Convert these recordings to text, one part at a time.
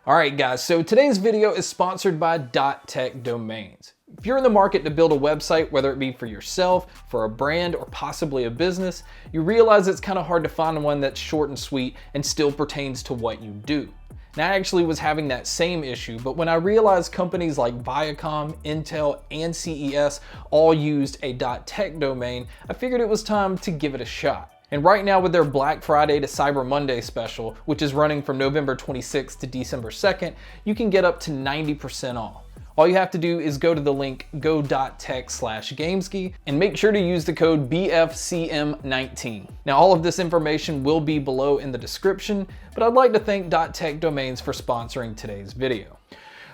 Alright guys, so today's video is sponsored by .tech domains. If you're in the market to build a website, whether it be for yourself, for a brand, or possibly a business, you realize it's kind of hard to find one that's short and sweet and still pertains to what you do. Now, I actually was having that same issue, but when I realized companies like Viacom, Intel, and CES all used a .tech domain, I figured it was time to give it a shot. And right now with their Black Friday to Cyber Monday special, which is running from November 26th to December 2nd, you can get up to 90% off. All you have to do is go to the link go.tech/Gamesky and make sure to use the code BFCM19. Now all of this information will be below in the description, but I'd like to thank .tech domains for sponsoring today's video.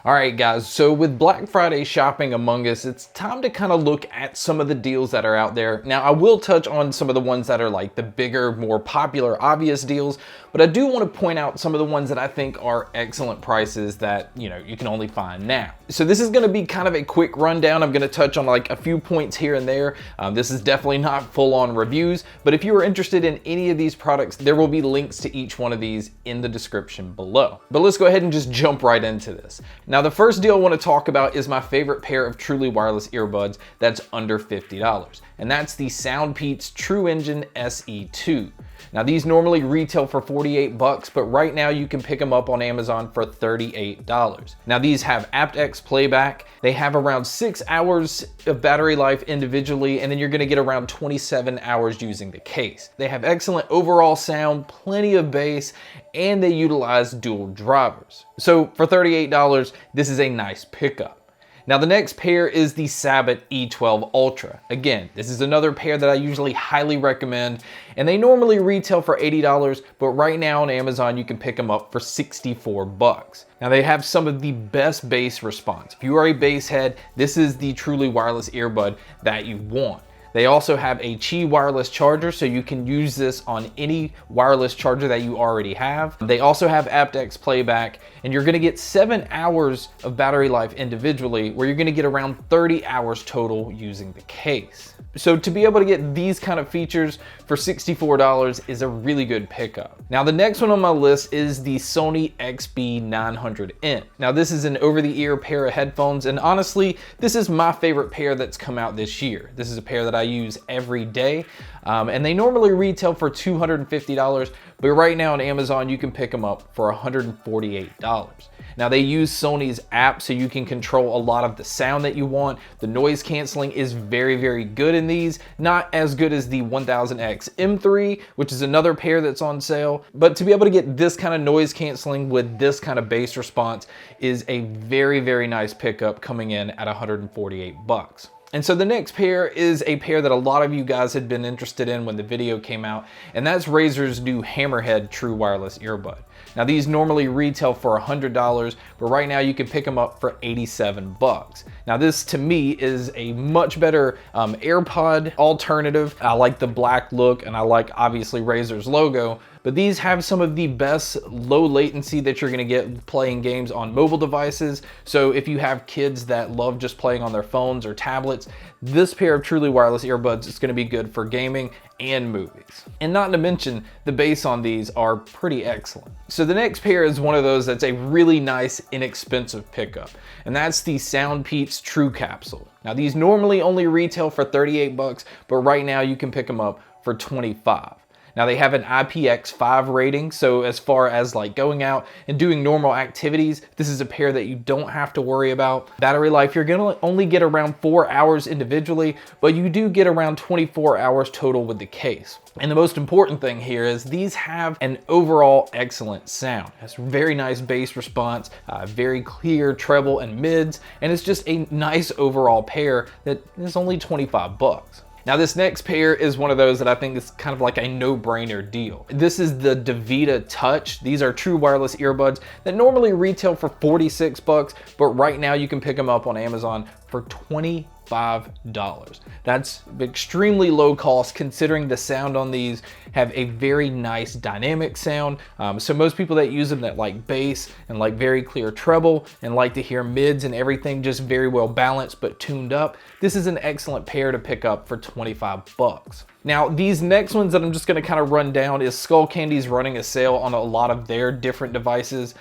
Alright guys, so with Black Friday shopping among us, it's time to kind of look at some of the deals that are out there. Now I will touch on some of the ones that are like the bigger, more popular, obvious deals, but I do want to point out some of the ones that I think are excellent prices that, you can only find now. So this is going to be kind of a quick rundown. I'm going to touch on like a few points here and there. This is definitely not full-on reviews, but if you are interested in any of these products, there will be links to each one of these in the description below. But let's go ahead and just jump right into this. Now the first deal I want to talk about is my favorite pair of truly wireless earbuds that's under $50, and that's the Soundpeats True Engine SE2. Now these normally retail for $48, but right now you can pick them up on Amazon for $38. Now these have aptX playback. They have around 6 hours of battery life individually, and then you're gonna get around 27 hours using the case. They have excellent overall sound, plenty of bass, and they utilize dual drivers. So for $38, this is a nice pickup. Now the next pair is the Sabbat E12 Ultra. Again, this is another pair that I usually highly recommend, and they normally retail for $80, but right now on Amazon you can pick them up for $64. Now they have some of the best bass response. If you are a bass head, this is the truly wireless earbud that you want. They also have a Qi wireless charger, so you can use this on any wireless charger that you already have. They also have aptX playback, and you're gonna get 7 hours of battery life individually, where you're gonna get around 30 hours total using the case. So to be able to get these kind of features for $64 is a really good pickup. Now the next one on my list is the Sony XB900N. Now this is an over-the-ear pair of headphones, and honestly, this is my favorite pair that's come out this year. This is a pair that I use every day, and they normally retail for $250, but right now on Amazon you can pick them up for $148. Now they use Sony's app, so you can control a lot of the sound that you want. The noise canceling is very, very good in these. Not as good as the 1000X M3, which is another pair that's on sale, but to be able to get this kind of noise canceling with this kind of bass response is a very, very nice pickup coming in at $148. And so the next pair is a pair that a lot of you guys had been interested in when the video came out, and that's Razer's new Hammerhead True Wireless Earbud. Now these normally retail for $100, but right now you can pick them up for $87. Now this to me is a much better AirPod alternative. I like the black look, and I like obviously Razer's logo, but these have some of the best low latency that you're gonna get playing games on mobile devices. So if you have kids that love just playing on their phones or tablets, this pair of truly wireless earbuds is gonna be good for gaming and movies. And not to mention, the bass on these are pretty excellent. So the next pair is one of those that's a really nice, inexpensive pickup, and that's the Soundpeats True Capsule. Now these normally only retail for $38, but right now you can pick them up for $25. Now they have an IPX5 rating, so as far as like going out and doing normal activities, this is a pair that you don't have to worry about. Battery life, you're gonna only get around 4 hours individually, but you do get around 24 hours total with the case. And the most important thing here is these have an overall excellent sound. It has very nice bass response, very clear treble and mids, and it's just a nice overall pair that is only $25. Now this next pair is one of those that I think is kind of like a no-brainer deal. This is the Davita Touch. These are true wireless earbuds that normally retail for $46, but right now you can pick them up on Amazon for $28. $5. That's extremely low cost considering the sound on these have a very nice dynamic sound. So most people that use them that like bass and like very clear treble and like to hear mids and everything just very well balanced but tuned up, this is an excellent pair to pick up for 25 bucks. Now, these next ones that I'm just gonna kind of run down is Skullcandy's running a sale on a lot of their different devices.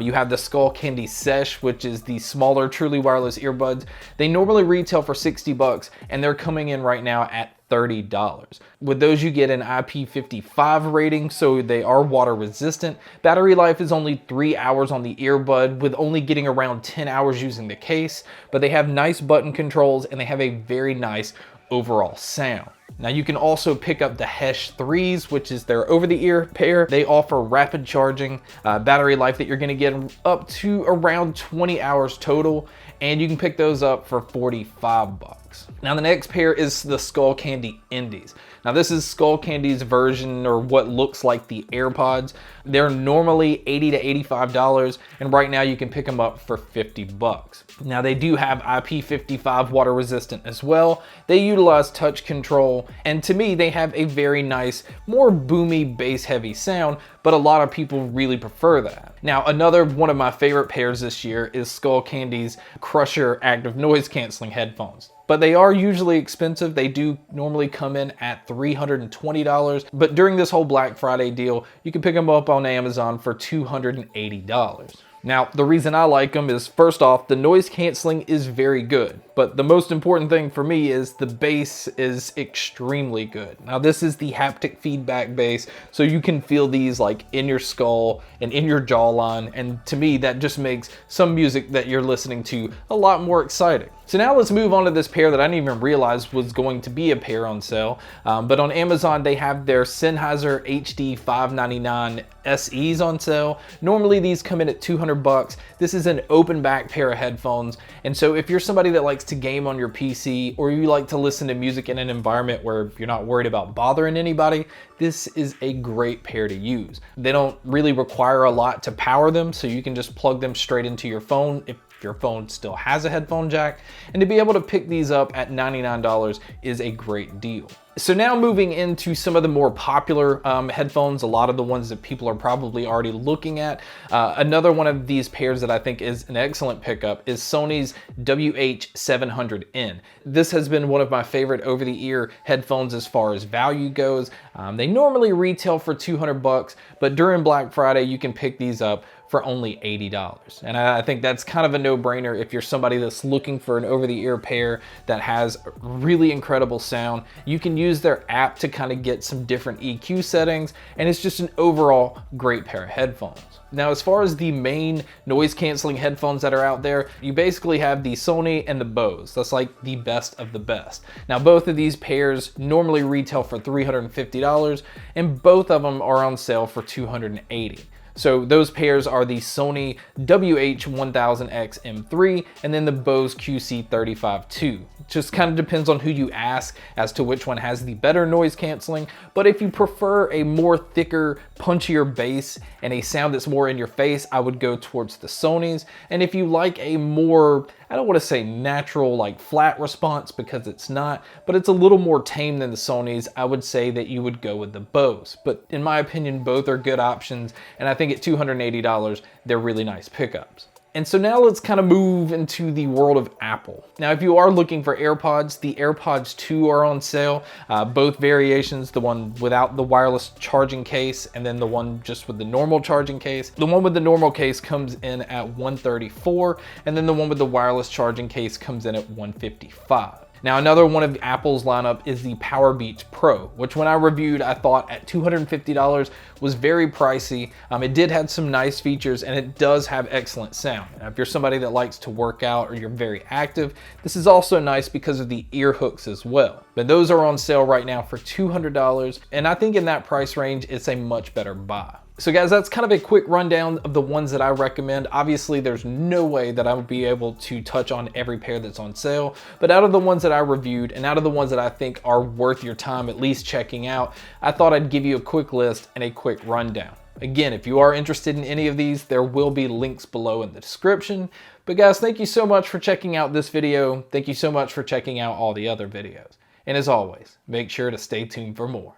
You have the Skullcandy Sesh, which is the smaller, truly wireless earbuds. They normally retail for 60 bucks and they're coming in right now at $30. With those, you get an IP55 rating, so they are water resistant. Battery life is only 3 hours on the earbud, with only getting around 10 hours using the case, but they have nice button controls and they have a very nice overall sound. Now you can also pick up the Hesh 3s, which is their over-the-ear pair. They offer rapid charging, battery life that you're gonna get up to around 20 hours total, and you can pick those up for 45 bucks. Now the next pair is the Skullcandy Indies. Now this is Skullcandy's version, or what looks like the AirPods. They're normally $80 to $85, and right now you can pick them up for 50 bucks. Now they do have IP55 water resistant as well. They utilize touch control, and to me they have a very nice, more boomy bass heavy sound, but a lot of people really prefer that. Now another one of my favorite pairs this year is Skullcandy's Crusher active noise canceling headphones. But they are usually expensive. They do normally come in at $320, but during this whole Black Friday deal, you can pick them up on Amazon for $280. Now, the reason I like them is, first off, the noise canceling is very good, but the most important thing for me is the bass is extremely good. Now, this is the haptic feedback bass, so you can feel these like in your skull and in your jawline, and to me, that just makes some music that you're listening to a lot more exciting. So now let's move on to this pair that I didn't even realize was going to be a pair on sale, but on Amazon they have their Sennheiser HD 599 SEs on sale. Normally these come in at 200 bucks. This is an open back pair of headphones, and so if you're somebody that likes to game on your PC, or you like to listen to music in an environment where you're not worried about bothering anybody, this is a great pair to use. They don't really require a lot to power them, so you can just plug them straight into your phone if your phone still has a headphone jack, and to be able to pick these up at $99 is a great deal. So now moving into some of the more popular headphones, a lot of the ones that people are probably already looking at. Another one of these pairs that I think is an excellent pickup is Sony's WH-700N. This has been one of my favorite over-the-ear headphones as far as value goes. They normally retail for 200 bucks, but during Black Friday you can pick these up for only $80. And I think that's kind of a no-brainer if you're somebody that's looking for an over-the-ear pair that has really incredible sound. You can use their app to kind of get some different EQ settings, and it's just an overall great pair of headphones. Now, as far as the main noise canceling headphones that are out there, you basically have the Sony and the Bose. That's like the best of the best. Now, both of these pairs normally retail for $350, and both of them are on sale for $280. So those pairs are the Sony WH-1000X M3 and then the Bose QC35-2. Just kind of depends on who you ask as to which one has the better noise canceling, but if you prefer a more thicker, punchier bass and a sound that's more in your face, I would go towards the Sonys. And if you like a more, I don't want to say natural, like flat response, because it's not, but it's a little more tame than the Sonys, I would say that you would go with the Bose. But in my opinion, both are good options, and I think at $280, they're really nice pickups. And so now let's kind of move into the world of Apple. Now, if you are looking for AirPods, the AirPods 2 are on sale. Both variations, the one without the wireless charging case and then the one just with the normal charging case. The one with the normal case comes in at $134, and then the one with the wireless charging case comes in at $155. Now, another one of Apple's lineup is the Powerbeats Pro, which when I reviewed, I thought at $250 was very pricey. It did have some nice features, and it does have excellent sound. Now, if you're somebody that likes to work out or you're very active, this is also nice because of the ear hooks as well. But those are on sale right now for $200, and I think in that price range, it's a much better buy. So guys, that's kind of a quick rundown of the ones that I recommend. Obviously, there's no way that I would be able to touch on every pair that's on sale, but out of the ones that I reviewed and out of the ones that I think are worth your time at least checking out, I thought I'd give you a quick list and a quick rundown. Again, if you are interested in any of these, there will be links below in the description. But guys, thank you so much for checking out this video. Thank you so much for checking out all the other videos. And as always, make sure to stay tuned for more.